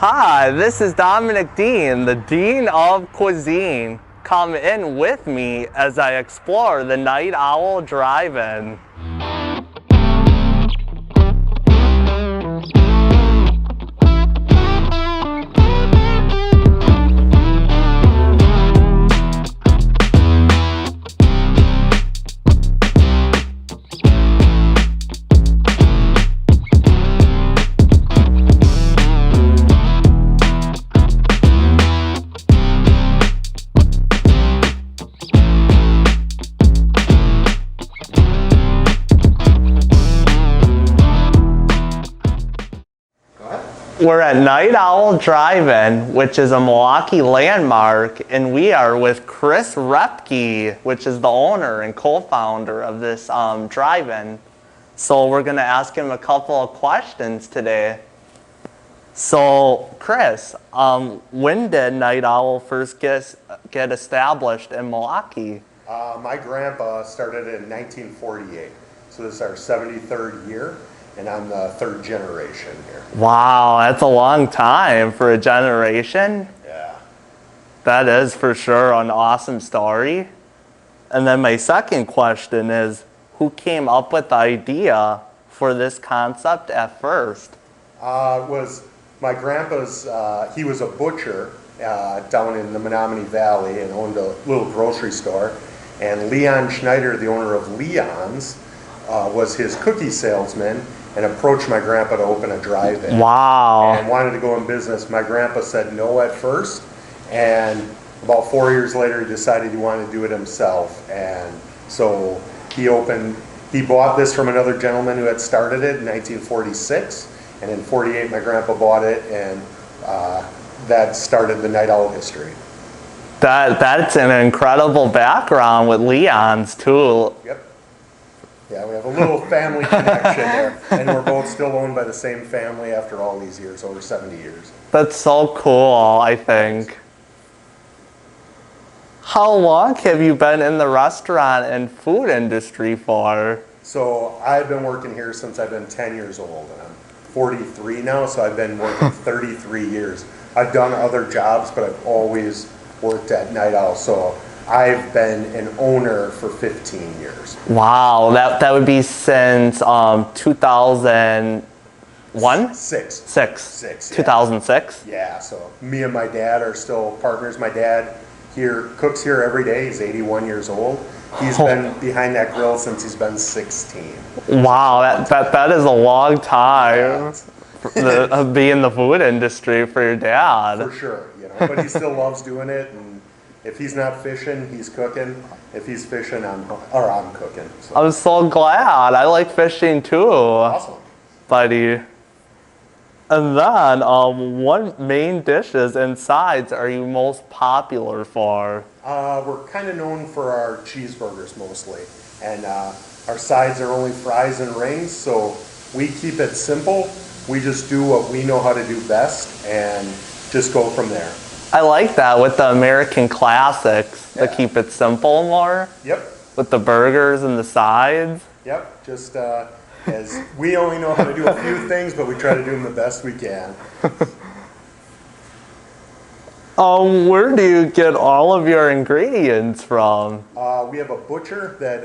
Hi, this is Dominic Dean, the Dean of Cuisine. Come in with me as I explore the Nite Owl Drive-In. We're at Nite Owl Drive-In, which is a Milwaukee landmark, and we are with Chris Repke, which is the owner and co-founder of this drive-in. So we're going to ask him a couple of questions today. So, Chris, when did Nite Owl first get established in Milwaukee? My grandpa started in 1948, so this is our 73rd year. And I'm the third generation here. Wow, that's a long time for a generation. Yeah. That is for sure an awesome story. And then my second question is, who came up with the idea for this concept at first? It was my grandpa's, he was a butcher down in the Menominee Valley and owned a little grocery store. And Leon Schneider, the owner of Leon's, was his cookie salesman and approached my grandpa to open a drive-in. Wow. And wanted to go in business. My grandpa said no at first, and about 4 years later he decided he wanted to do it himself. And so he bought this from another gentleman who had started it in 1946, and in 48 my grandpa bought it, and that started the Nite Owl history. That's an incredible background with Leon's too. Yep. Yeah, we have a little family connection there, and we're both still owned by the same family after all these years, over 70 years. That's so cool, I think. How long have you been in the restaurant and food industry for? So I've been working here since I've been 10 years old, and I'm 43 now, so I've been working 33 years. I've done other jobs, but I've always worked at Nite Owl, so I've been an owner for 15 years. Wow, that would be since 2001? Six. Yeah. 2006? Yeah, so me and my dad are still partners. My dad here cooks here every day. He's 81 years old. He's been behind that grill since he's been 16. Wow, that is a long time to be in the food industry for your dad. For sure, but he still loves doing it. And if he's not fishing, he's cooking. If he's fishing, I'm cooking. So. I'm so glad. I like fishing too. Awesome. Buddy. And then, what main dishes and sides are you most popular for? We're kind of known for our cheeseburgers mostly. And our sides are only fries and rings, so we keep it simple. We just do what we know how to do best and just go from there. I like that with the American classics, to keep it simple more. Yep. With the burgers and the sides. Yep, just as we only know how to do a few things, but we try to do them the best we can. Where do you get all of your ingredients from? We have a butcher that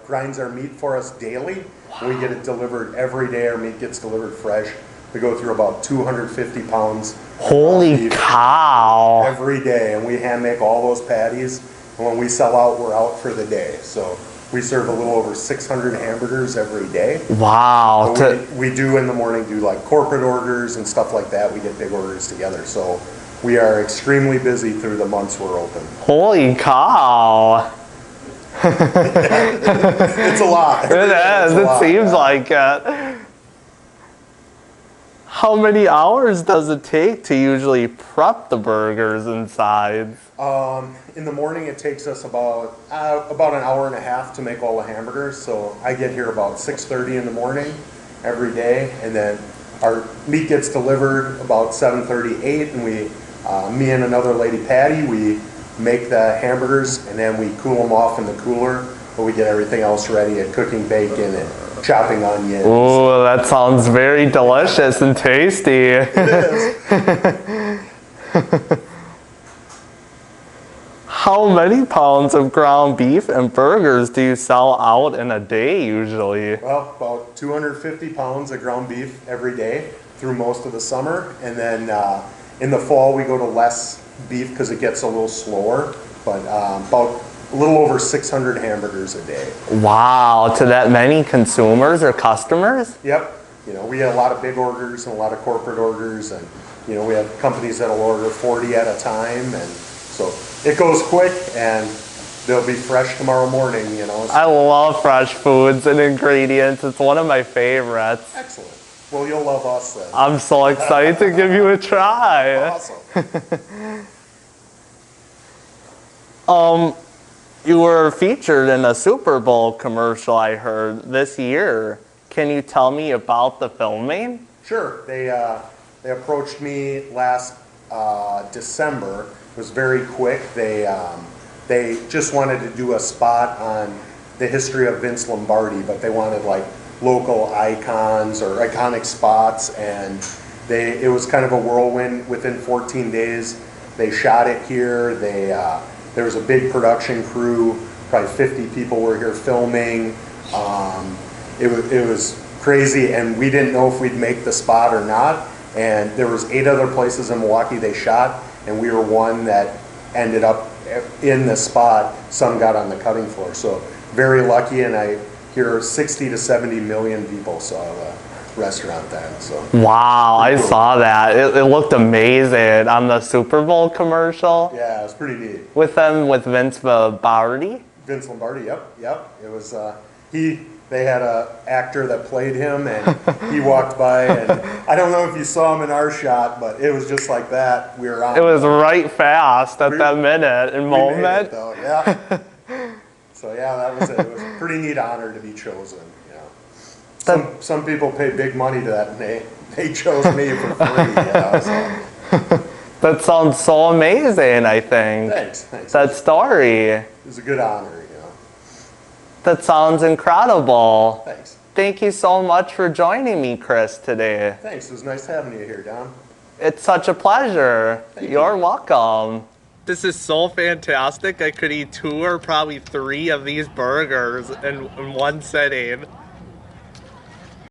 grinds our meat for us daily. Wow. We get it delivered every day. Our meat gets delivered fresh. We go through about 250 pounds. Holy cow! Every day, and we hand make all those patties. And when we sell out, we're out for the day. So we serve a little over 600 hamburgers every day. Wow! We do in the morning do like corporate orders and stuff like that. We get big orders together. So we are extremely busy through the months we're open. Holy cow! It's a lot. It is. It seems like it. How many hours does it take to usually prep the burgers and sides? In the morning, it takes us about an hour and a half to make all the hamburgers. So I get here about 6:30 in the morning every day, and then our meat gets delivered about 7:30, 8, and me and another lady, Patty, we make the hamburgers, and then we cool them off in the cooler, but we get everything else ready at cooking bacon and chopping onions. Ooh, that sounds very delicious and tasty. It is. How many pounds of ground beef and burgers do you sell out in a day usually? Well, about 250 pounds of ground beef every day through most of the summer. And then in the fall, we go to less beef because it gets a little slower, but about a little over 600 hamburgers a day. Wow, to that many consumers or customers? Yep. You know, we get a lot of big orders and a lot of corporate orders, and you know, we have companies that'll order 40 at a time, and so it goes quick, and they'll be fresh tomorrow morning, you know. I love fresh foods and ingredients. It's one of my favorites. Excellent. Well, you'll love us then. I'm so excited to give you a try. Awesome. You were featured in a Super Bowl commercial, I heard, this year. Can you tell me about the filming? Sure. They approached me last December. It was very quick. They just wanted to do a spot on the history of Vince Lombardi, but they wanted like local icons or iconic spots, and it was kind of a whirlwind. Within 14 days, they shot it here. There was a big production crew, probably 50 people were here filming. It was crazy, and we didn't know if we'd make the spot or not. And there was 8 other places in Milwaukee they shot, and we were one that ended up in the spot. Some got on the cutting floor, so very lucky. And I hear 60 to 70 million people saw the restaurant then. So wow, I saw that. It looked amazing on the Super Bowl commercial. yeah, it was pretty neat. With Vince Lombardi. Vince Lombardi, yep. It was they had a actor that played him, and he walked by, and I don't know if you saw him in our shot, but it was just like that. We were on. It was right fast at that minute and moment. Made it, though, yeah. So yeah, that was it. It was a pretty neat honor to be chosen. Yeah. Some people pay big money to that, and they chose me for free. So. That sounds so amazing, I think. Thanks. That story. It was a good honor, That sounds incredible. Thanks. Thank you so much for joining me, Chris, today. Thanks. It was nice having you here, Don. It's such a pleasure. Thank You're welcome. This is so fantastic. I could eat 2 or probably 3 of these burgers in one sitting.